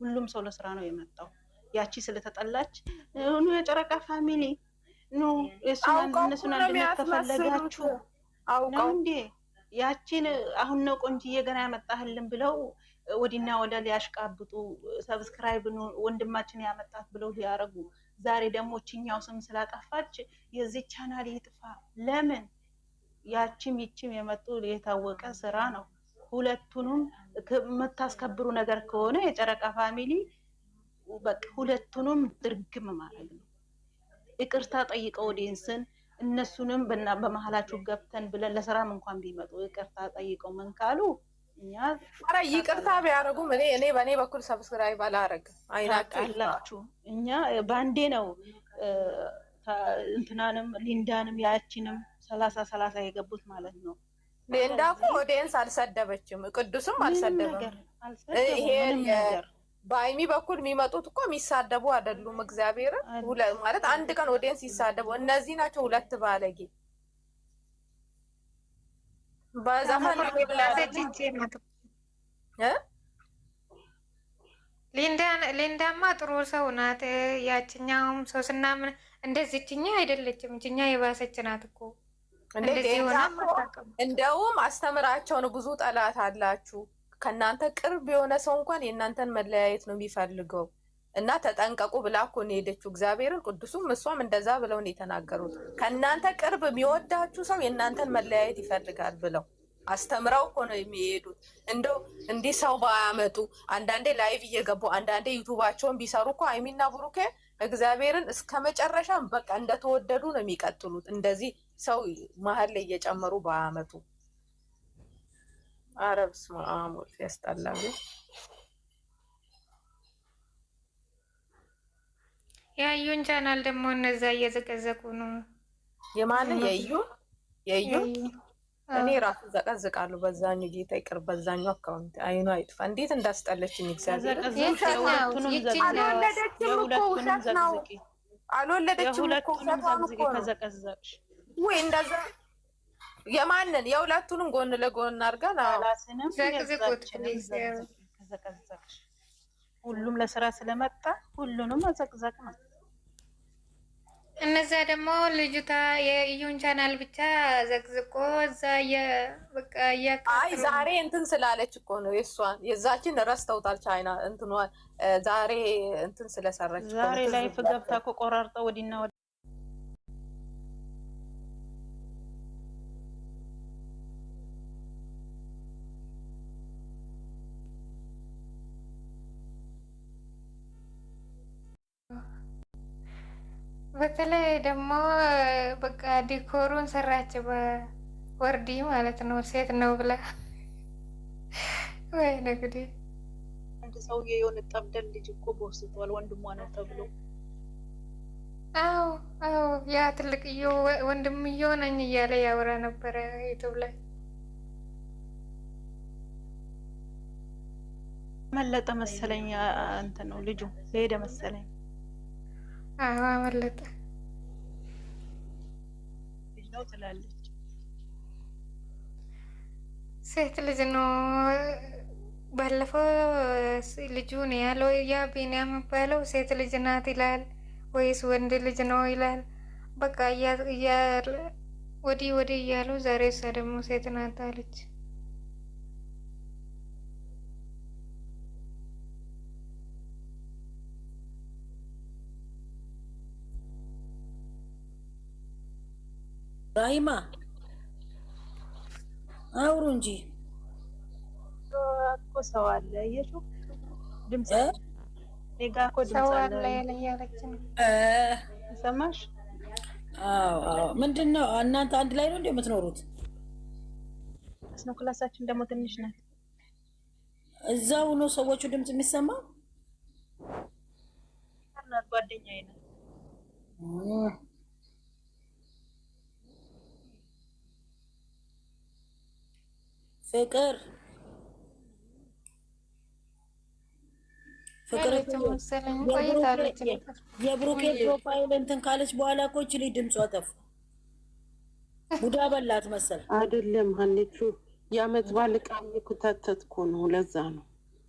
ሁሉም ሰው ለስራ ነው የመጣው። ያቺ ስለተጠላች ኑ የጨረቃ ፋሚሊ ኑ እነሱን አንድነት ከፈለጋችሁ ነው እንዴ ያቺን አሁን ነው ቆንጅዬ ገና ያመጣህልን ብለው ወዲና ወደ ሊያሽቃብጡ ሰብስክራይብ ወንድማችን ያመጣት ብለው ሊያረጉ ዛሬ ደግሞ እችኛው ስም ስላጠፋች የዚህ ቻናል ይጥፋ። ለምን ያቺም ይቺም የመጡ የታወቀ ስራ ነው። ሁለቱንም የምታስከብሩ ነገር ከሆነ የጨረቃ ፋሚሊ በቃ ሁለቱንም ድርግም ማድረግ ነው። ይቅርታ ጠይቀው ኦዲየንስን እነሱንም በመሀላችሁ ገብተን ብለን ለስራም እንኳን ቢመጡ ይቅርታ ጠይቀው ምን ካሉ እኛ አረ ይቅርታ ቢያደርጉም እኔ በእኔ በኩል ሰብስክራይብ አላረግም። አይናችሁ እኛ ባንዴ ነው እንትናንም ሊንዳንም ያቺንም 30 የገቡት ማለት ነው። ሊንዳ እኮ ኦዲየንስ አልሰደበችም፣ ቅዱስም አልሰደበም። ይሄ በአይሚ በኩል የሚመጡት እኮ የሚሳደቡ አይደሉም። እግዚአብሔር ማለት አንድ ቀን ኦዲየንስ ይሳደቡ እነዚህ ናቸው ሁለት ባለጌ በዛፋን ሊንዳማ ጥሩ ሰው ናት። ያችኛውም ሶስና ምን እንደዚህችኛ አይደለችም። እችኛ የባሰች ናት እኮ እንደዚህ ሆና እንደውም አስተምራቸው ነው። ብዙ ጠላት አላችሁ። ከእናንተ ቅርብ የሆነ ሰው እንኳን የእናንተን መለያየት ነው የሚፈልገው እና ተጠንቀቁ ብላ እኮ ነው የሄደችው። እግዚአብሔርን ቅዱሱም እሷም እንደዛ ብለው ነው የተናገሩት። ከእናንተ ቅርብ የሚወዳችሁ ሰው የእናንተን መለያየት ይፈልጋል ብለው አስተምረው እኮ ነው የሚሄዱት። እንደው እንዲህ ሰው ባያመጡ አንዳንዴ ላይቭ እየገቡ አንዳንዴ ዩቱባቸውን ቢሰሩ እኮ አይሚና ብሩኬ እግዚአብሔርን እስከ መጨረሻ በቃ እንደተወደዱ ነው የሚቀጥሉት። እንደዚህ ሰው መሀል ላይ እየጨመሩ ባያመጡ አረብስ ማአሙል ያስጠላል። ያዩን ቻናል ደግሞ እነዛ እየዘቀዘቁ ነው። የማን የዩ እኔ ራሱ ዘቀዝቃለሁ። በዛኛው ጌታ ይቅር፣ በዛኛው አካውንት አይኗ አይጥፋ። እንዴት እንዳስጠለችኝ እግዚአብሔር። አልወለደችም እኮ ውሸት ነው። አልወለደችም እኮ ተዘቀዘቅሽ ወይ እንደዛ የማንን የሁለቱንም ጎን ለጎን አድርገን ዘቅዝቁት። ሁሉም ለስራ ስለመጣ ሁሉንም መዘቅዘቅ ነው። እነዛ ደግሞ ልጅቷ የዩን ቻናል ብቻ ዘቅዝቆ እዛ በቃ አይ ዛሬ እንትን ስላለች እኮ ነው የዛችን ረስተውታል። ቻይና እንትኗ ዛሬ እንትን ስለሰራች ዛሬ ላይ ፍገብታ እኮ ቆራርጠው ወዲና ወዲ በተለይ ደግሞ በቃ ዲኮሩን ሰራች በወርዲ ማለት ነው። ሴት ነው ብላ ወይ ነግዲ አንድ ሰውዬ የሆነ ጠብደል ልጅ እኮ ቦስቷል ወንድሟ ነው ተብሎ። አዎ ያ ትልቅዬው ወንድምዬው ነኝ እያለ ያወራ ነበረ ዩቲዩብ ላይ። መለጠ መሰለኝ እንትን ነው ልጁ ሄደ መሰለኝ። አመለጠ ልጅ ነው ትላለች። ሴት ልጅ ነው ባለፈው ልጁ ነው ያለው። ያ ቢኒያም የሚባለው ሴት ልጅ ናት ይላል ወይስ ወንድ ልጅ ነው ይላል። በቃ ወዲህ እያሉ ዛሬ እሷ ደግሞ ሴት ናት አለች። ራሂማ አውሩ እንጂ እኮ ሰው አለ። አየሽው ድምጽ ኔጋ እኮ ድምጽ አለ ያለችን ሰማሽ? አዎ ምንድነው እናንተ አንድ ላይ ነው የምትኖሩት? ነው ክላሳችን ደግሞ ትንሽ ናት። እዛው ነው ሰዎቹ ድምጽ የሚሰማው? ጓደኛዬ ነው። ፍቅር የብሩኬ ፕሮፋይል እንትን ካለች በኋላ እኮ እቺ ልጅ ድምጿ ጠፋ። ቡዳ በላት መሰል አይደለም ሀኒቹ የዓመት በዓል ዕቃ እየኮታተትኩ ነው። ለዛ ነው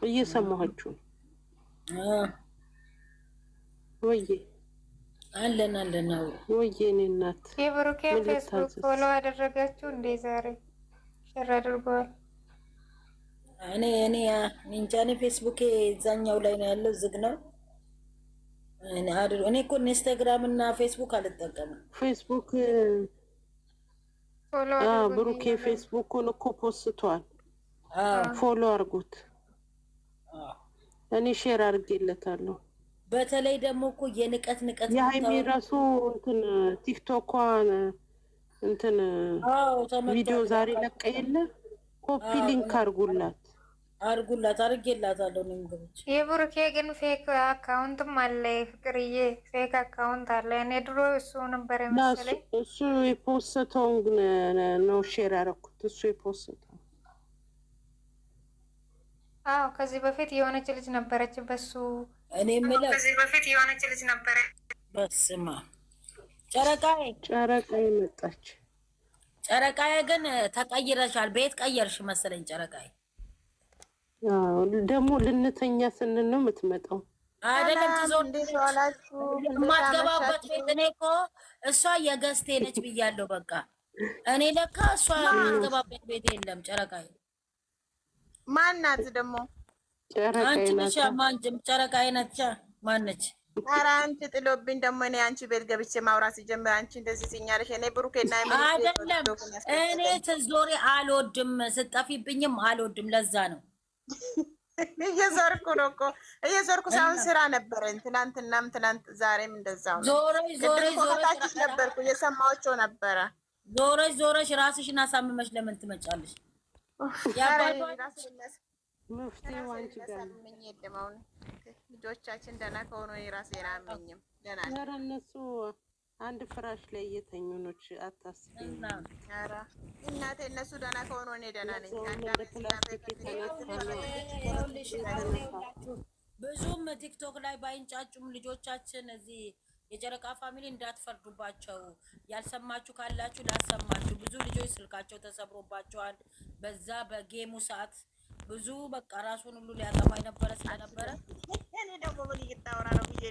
እየሰማኋችሁ። ወይ አለን ነው ወይ እኔ እናት የብሩኬ ፌስቡክ ፎሎ አደረጋችሁ እንዴ? ዛሬ ሸር አድርገዋል። እኔ እንጃ እኔ ፌስቡክ እዛኛው ላይ ነው ያለው፣ ዝግ ነው። እኔ እኮ ኢንስታግራም እና ፌስቡክ አልጠቀምም። ፌስቡክ ብሩኬ ፌስቡኩን እኮ ፖስቷል። ፎሎ አድርጉት። እኔ ሼር አድርጌለታለሁ። በተለይ ደግሞ እኮ የንቀት የሀይሚ ራሱ እንትን ቲክቶኳን እንትን ቪዲዮ ዛሬ ለቀ የለ ኮፒ ሊንክ አድርጌላታለሁ። ንግሮች የብሩኬ ግን ፌክ አካውንትም አለ። ፍቅርዬ ፌክ አካውንት አለ። እኔ ድሮ እሱ ነበር የመሰለኝ። እሱ የፖስተውን ነው ሼር ያደረኩት። እሱ የፖስተው ከዚህ በፊት የሆነች ልጅ ነበረች በሱ እኔ የምለው ከዚህ በፊት የሆነች ልጅ ነበረች። በስማ ጨረቃዬ መጣች። ጨረቃዬ ግን ተቀይረሻል። ቤት ቀየርሽ መሰለኝ ጨረቃዬ። ደግሞ ልንተኛ ስንል ነው የምትመጣው አይደለም? የማትገባበት ቤት። እኔ እኮ እሷ የገዝቴ ነች ብያለሁ። በቃ እኔ ለካ እሷ የማትገባበት ቤት የለም። ጨረቃዬ ማናት ደግሞ? አንቺ ነሽ። ጨረቃዬ ነች። ማነች? ኧረ አንቺ ጥሎብኝ ደግሞ እኔ አንቺ ቤት ገብቼ ማውራት ሲጀምር አንቺ እንደዚህ ሲኛለሽ። እኔ ብሩኬና አይደለም እኔ ትዞሪ አልወድም፣ ስጠፊብኝም አልወድም። ለዛ ነው እየዞርኩ ነው እኮ እየዞርኩ ሳይሆን ስራ ነበረኝ። ትናንትናም ትናንት ዛሬም እንደዛው ነው። ዞረሽ ነበርኩ እየሰማኋቸው ነበረ። ዞረሽ ራስሽን አሳምመሽ ለምን ትመጫለሽ? መፍትሄው አንቺ ጋር ልጆቻችን ደህና ከሆኑ ራሴን አያመኝም። ኧረ እነሱ አንድ ፍራሽ ላይ እየተኙ ነው። አታስቢ እናቴ፣ እነሱ ደህና ከሆኑ እኔ ደህና ነኝ። ብዙም ቲክቶክ ላይ ባይንጫጩም ልጆቻችን እዚህ የጨረቃ ፋሚሊ እንዳትፈርዱባቸው። ያልሰማችሁ ካላችሁ ላሰማችሁ። ብዙ ልጆች ስልካቸው ተሰብሮባቸዋል በዛ በጌሙ ሰዓት። ብዙ በቃ ራሱን ሁሉ ሊያጠፋ የነበረ ስለነበረ እኔ ደግሞ ምን እየታወራ ነው ብዬ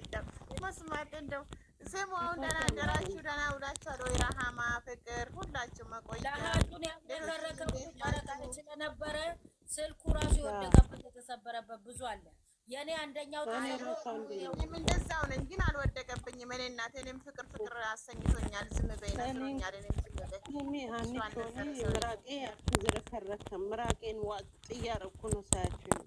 መስማት እንደው ስሙ። አሁን ደህና አደራችሁ? ደህና ውላችኋል ወይ? ረሃማ ፍቅር ሁላችሁ መቆያ ለሀጁን ያደረገው ጨረቃ ስለነበረ ስልኩ ራሱ የወደቀበት የተሰበረበት ብዙ አለ። የኔ አንደኛው እኔም እንደዛው ነኝ፣ ግን አልወደቀብኝም። እኔ እናቴ እኔም ፍቅር አሰኝቶኛል። ዝም በይ ነግሮኛል። ምራቄ አልተዝረከረከም። ምራቄን ዋጥ እያደረኩ ነው ሳያቸው።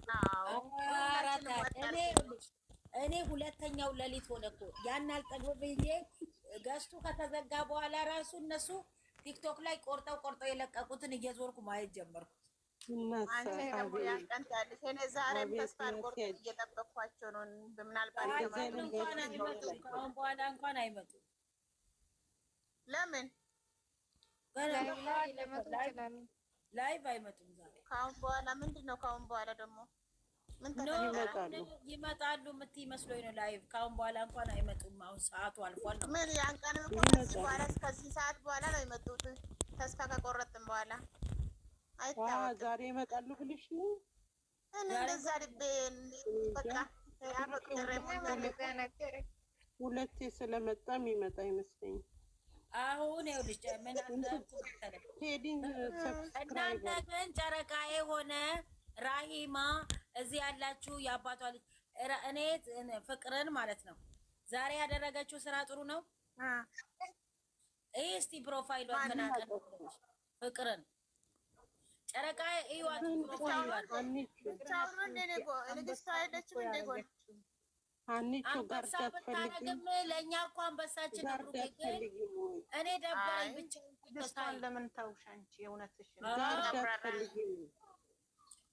እኔ ሁለተኛው ሌሊት ሆነ እኮ ያን አልጠግብ ብዬ ገዝቱ ከተዘጋ በኋላ ራሱ እነሱ ቲክቶክ ላይ ቆርጠው የለቀቁትን እየዞርኩ ማየት ጀመርኩ። ዛሬም ተስፋ አልቆርጥም፣ እየጠበኳቸው ነው። ምናልባት ከአሁን በኋላ እንኳን አይመጡም። ለምን ላይቭ አይመጡም? ዛሬ ከአሁን በኋላ ምንድን ነው? ከአሁን በኋላ ደግሞ ይመጣሉ የምትይ መስሎኝ ነው። ላይቭ ከአሁን በኋላ እንኳን አይመጡም። አሁን ሰዓቱ አልፏል ነው። ምን ያን ቀንም እኮ ከዚህ ሰዓት በኋላ ነው የመጡት። ተስፋ ከቆረጥን በኋላ ዛሬ ይመጣሉ ብልሽ ነው። እኔ እንደዛ ልቤ በቃ ሁለቴ ስለመጣም ይመጣ ይመስለኛል። አሁን ይኸውልሽ እናንተ ግን ጨረቃዬ ሆነ ራሂማ እዚህ ያላችሁ የአባቷ ልጅ እኔ ፍቅርን ማለት ነው ዛሬ ያደረገችው ስራ ጥሩ ነው። ይህ እስቲ ፕሮፋይሏን ምናቀን ፍቅርን ጨረቃዬ እዩዋት። ፕሮፋይሏን አንበሳ ብታረግም ለእኛ እኮ አንበሳችን ነው። እኔ ደበረኝ ብቻ ለምን ታውሽ አንቺ? የእውነትሽን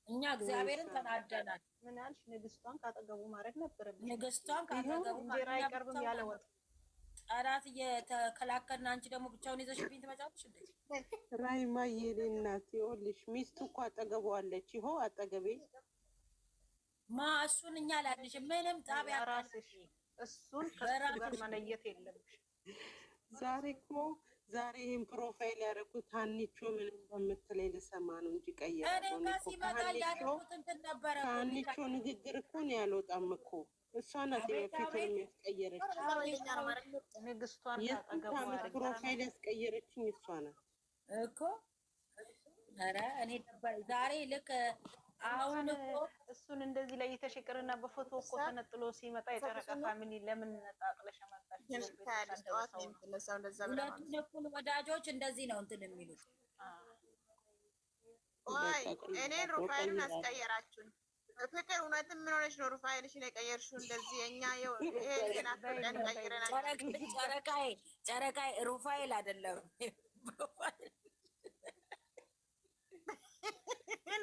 እኛ እግዚአብሔርን ተናደናል። ምን አልሽ? ንግስቷን ካጠገቡ ማድረግ ነበረብኝ። ንግስቷን ካጠገቡ እንጀራ አይቀርብም ያለ ወጥ ጠላት እየተከላከልን አንቺ ደግሞ ብቻውን ይዘሽብኝ ትመጫለሽ እንዴ? ራይማ የኔ እናት ይኸውልሽ፣ ሚስቱ እኮ አጠገቡ አለች። ይኸው አጠገቤ እሱን እኛ ላልሽ ምንም ጣቢያ ራስሽ እሱን ከሱ ጋር መለየት የለብሽ። ዛሬ እኮ ዛሬ ይህን ፕሮፋይል ያደረኩት ሀኒቾ ምን እንደምትለኝ ልሰማ ነው እንጂ ቀይራለሁ። ከሀኒቾ ንግግር እኮ ነው ያልወጣም እኮ እሷ ናት የበፊቱን የሚያስቀየረች። የስንት ዓመት ፕሮፋይል ያስቀየረችኝ እሷ ናት እኮ። ኧረ እኔ ዛሬ ልክ አሁን እኮ እሱን እንደዚህ ላይ የተሸቀረና በፎቶ እኮ ተነጥሎ ሲመጣ የጨረቃ ፋሚሊ ለምን ነጣጥለሽ መጣሽ? ሁለቱን እኩል ወዳጆች እንደዚህ ነው እንትን የሚሉት። እኔን ሩፋኤልን አስቀየራችሁኝ። ፍቅር እውነትም ምን ሆነሽ ነው ሩፋኤልሽን የቀየርሽው? እንደዚህ የኛ ጨረቃዬ ሩፋኤል አይደለም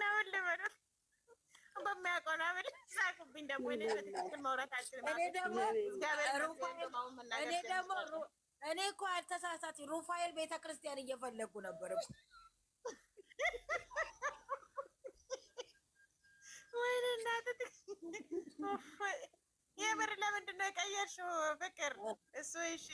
ናውን ልበሉ በሚያውቀው ነው ብል ሳቁብኝ። ደግሞ እኔ እኮ አልተሳሳት ሩፋኤል ቤተክርስቲያን እየፈለጉ ነበር። ወይኔ እናትህ የምር ለምንድን ነው የቀየርሽው? ፍቅር እሱ እሺ